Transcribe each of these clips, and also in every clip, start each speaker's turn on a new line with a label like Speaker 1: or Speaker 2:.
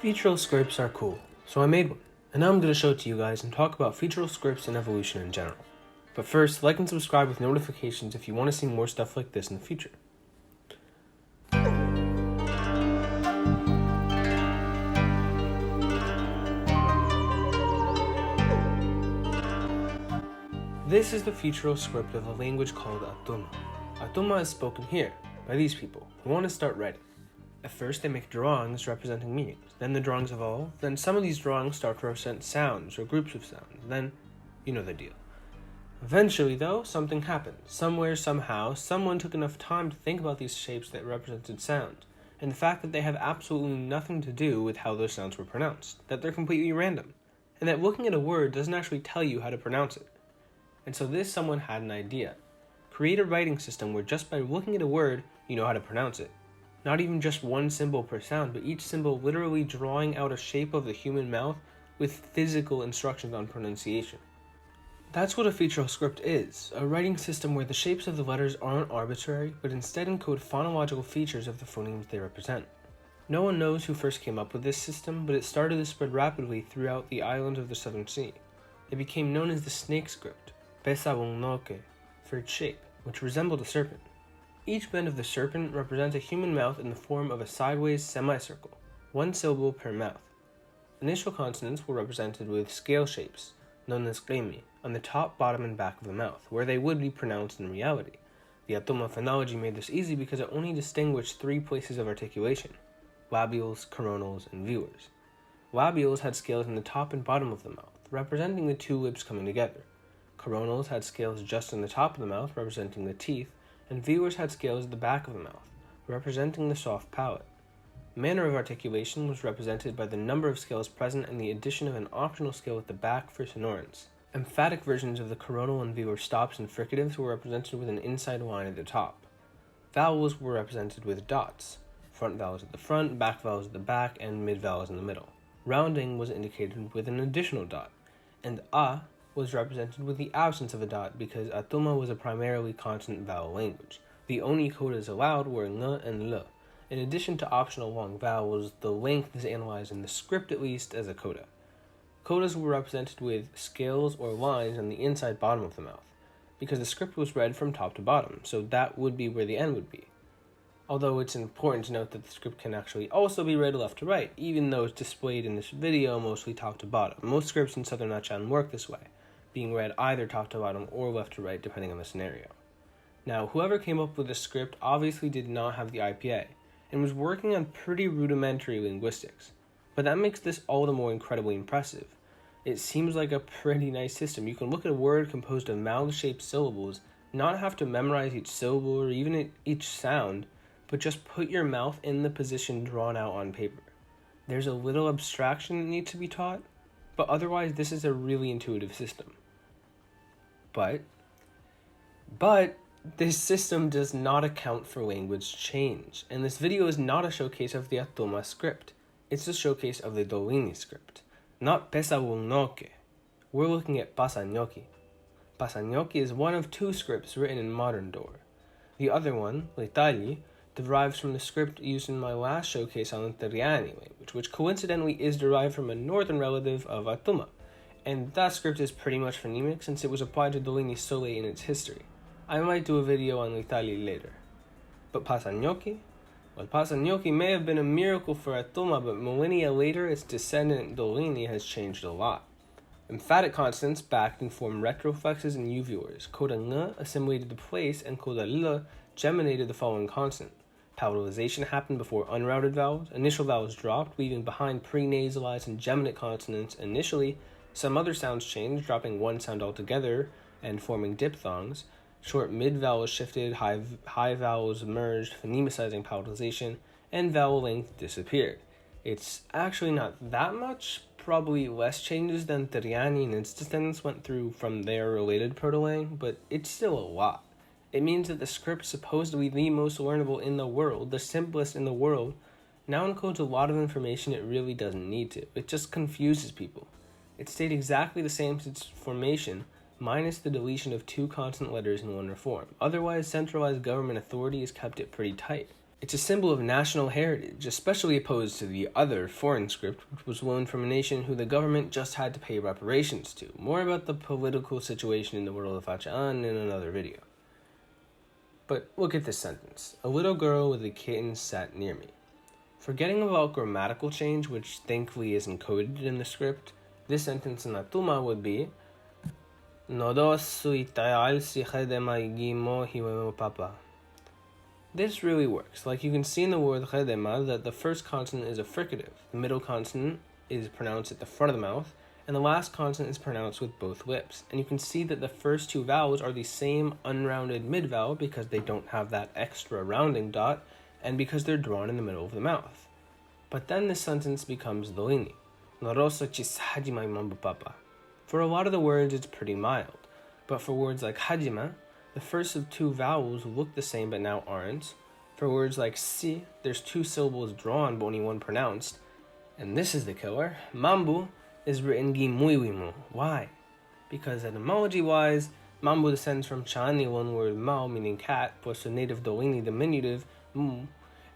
Speaker 1: Featural scripts are cool, so I made one, and now I'm going to show it to you guys and talk about featural scripts and evolution in general. But first, like and subscribe with notifications if you want to see more stuff like this in the future. This is the featural script of a language called Atomo. Atomo is spoken here, by these people, who want to start writing. At first they make drawings representing meanings, then the drawings evolve, then some of these drawings start to represent sounds or groups of sounds, then you know the deal. Eventually though, something happened. Somewhere, somehow, someone took enough time to think about these shapes that represented sound, and the fact that they have absolutely nothing to do with how those sounds were pronounced, that they're completely random, and that looking at a word doesn't actually tell you how to pronounce it. And so this someone had an idea. Create a writing system where just by looking at a word, you know how to pronounce it. Not even just one symbol per sound, but each symbol literally drawing out a shape of the human mouth with physical instructions on pronunciation. That's what a featural script is, a writing system where the shapes of the letters aren't arbitrary, but instead encode phonological features of the phonemes they represent. No one knows who first came up with this system, but it started to spread rapidly throughout the islands of the Southern Sea. It became known as the snake script, pesabunnoke, for its shape, which resembled a serpent. Each bend of the serpent represents a human mouth in the form of a sideways semicircle, one syllable per mouth. Initial consonants were represented with scale shapes, known as gremi, on the top, bottom, and back of the mouth, where they would be pronounced in reality. The Atomo phonology made this easy because it only distinguished three places of articulation: labials, coronals, and velars. Labials had scales in the top and bottom of the mouth, representing the two lips coming together. Coronals had scales just in the top of the mouth, representing the teeth, and velars had scales at the back of the mouth, representing the soft palate. Manner of articulation was represented by the number of scales present and the addition of an optional scale at the back for sonorants. Emphatic versions of the coronal and velar stops and fricatives were represented with an inside line at the top. Vowels were represented with dots, front vowels at the front, back vowels at the back, and mid vowels in the middle. Rounding was indicated with an additional dot, and a was represented with the absence of a dot because Atomo was a primarily consonant vowel language. The only codas allowed were ng and l. In addition to optional long vowels, the length is analyzed in the script at least as a coda. Codas were represented with scales or lines on the inside bottom of the mouth, because the script was read from top to bottom, so that would be where the end would be. Although it's important to note that the script can actually also be read left to right, even though it's displayed in this video mostly top to bottom. Most scripts in Southern Achan work this way, being read either top to bottom or left to right depending on the scenario. Now, whoever came up with this script obviously did not have the IPA, and was working on pretty rudimentary linguistics, but that makes this all the more incredibly impressive. It seems like a pretty nice system. You can look at a word composed of mouth-shaped syllables, not have to memorize each syllable or even each sound, but just put your mouth in the position drawn out on paper. There's a little abstraction that needs to be taught, but otherwise this is a really intuitive system. But this system does not account for language change, and this video is not a showcase of the Atomo script. It's a showcase of the Dorini script, not pesabunnoke. We're looking at pasanyoki. Pasanyoki is one of two scripts written in modern Dor. The other one, l'Itali, derives from the script used in my last showcase on the Dorini language, which coincidentally is derived from a northern relative of Atomo, and that script is pretty much phonemic since it was applied to Dorini so late in its history. I might do a video on l'Itali later. But pasanyoki? Well, pasanyoki may have been a miracle for Atomo, but millennia later its descendant Dorini has changed a lot. Emphatic consonants backed and formed retroflexes and uvulars. Coda ng assimilated the place, and coda l geminated the following consonant. Palatalization happened before unrouted vowels. Initial vowels dropped, leaving behind pre-nasalized and geminate consonants initially. Some other sounds changed, dropping one sound altogether and forming diphthongs. Short mid-vowels shifted, high vowels merged, phonemicizing palatalization, and vowel length disappeared. It's actually not that much, probably less changes than Dorini and its descendants went through from their related proto-lang, but it's still a lot. It means that the script, supposedly the most learnable in the world, the simplest in the world, now encodes a lot of information it really doesn't need to. It just confuses people. It stayed exactly the same since its formation, minus the deletion of two consonant letters in one reform. Otherwise, centralized government authority has kept it pretty tight. It's a symbol of national heritage, especially opposed to the other foreign script, which was loaned from a nation who the government just had to pay reparations to. More about the political situation in the world of Fachaan in another video. But look at this sentence. A little girl with a kitten sat near me. Forgetting about grammatical change, which thankfully is encoded in the script, this sentence in Atomo would be papa. This really works. Like you can see in the word khedema that the first consonant is a fricative, the middle consonant is pronounced at the front of the mouth, and the last consonant is pronounced with both lips. And you can see that the first two vowels are the same unrounded mid-vowel because they don't have that extra rounding dot, and because they're drawn in the middle of the mouth. But then this sentence becomes Dorini. For a lot of the words, it's pretty mild. But for words like hajima, the first of two vowels look the same but now aren't. For words like si, there's two syllables drawn but only one pronounced. And this is the killer. Mambu is written gimuiwimu. Why? Because etymology-wise, mambu descends from Chani one word mau, meaning cat, plus the native Dorini diminutive mu,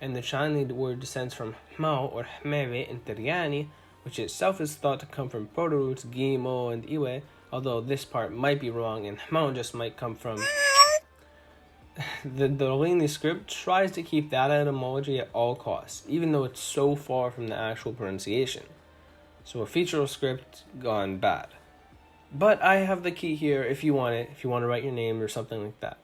Speaker 1: and the Chani word descends from mau or hmeve in Teriani, which itself is thought to come from proto-roots gimo and iwe, although this part might be wrong and mau just might come from... The Dorini script tries to keep that etymology at all costs, even though it's so far from the actual pronunciation. So a Featural script gone bad. But I have the key here if you want it, if you want to write your name or something like that.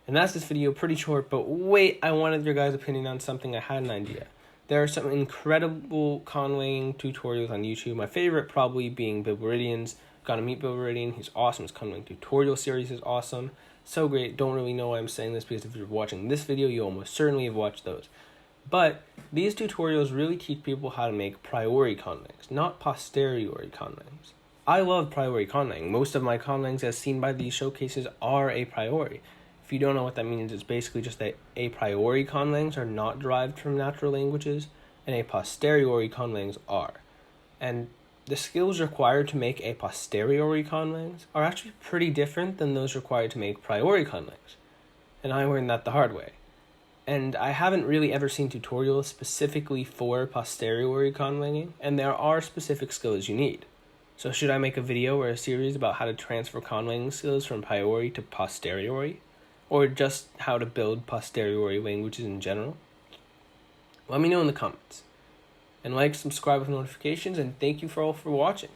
Speaker 1: And that's this video, pretty short, but wait, I wanted your guys' opinion on something. I had an idea. There are some incredible conlanging tutorials on YouTube. My favorite probably being Bill Meridian's. Gotta meet Bill Meridian. He's awesome. His conlang tutorial series is awesome. So great. Don't really know why I'm saying this because if you're watching this video, you almost certainly have watched those. But these tutorials really teach people how to make priori conlangs, not posteriori conlangs. I love priori conlang. Most of my conlangs as seen by these showcases are a priori. If you don't know what that means, it's basically just that a priori conlangs are not derived from natural languages, and a posteriori conlangs are. And the skills required to make a posteriori conlangs are actually pretty different than those required to make priori conlangs. And I learned that the hard way. And I haven't really ever seen tutorials specifically for posteriori conlanging, and there are specific skills you need. So should I make a video or a series about how to transfer conlanging skills from priori to posteriori? Or just how to build posteriori languages in general? Let me know in the comments. And like, subscribe with notifications, and thank you all for watching.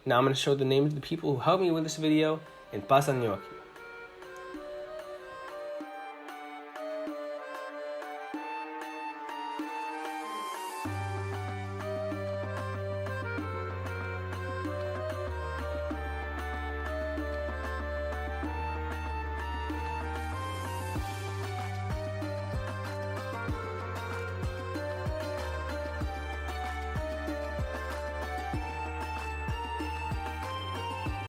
Speaker 1: Now I'm going to show the names of the people who helped me with this video, and pasan nyo aquí.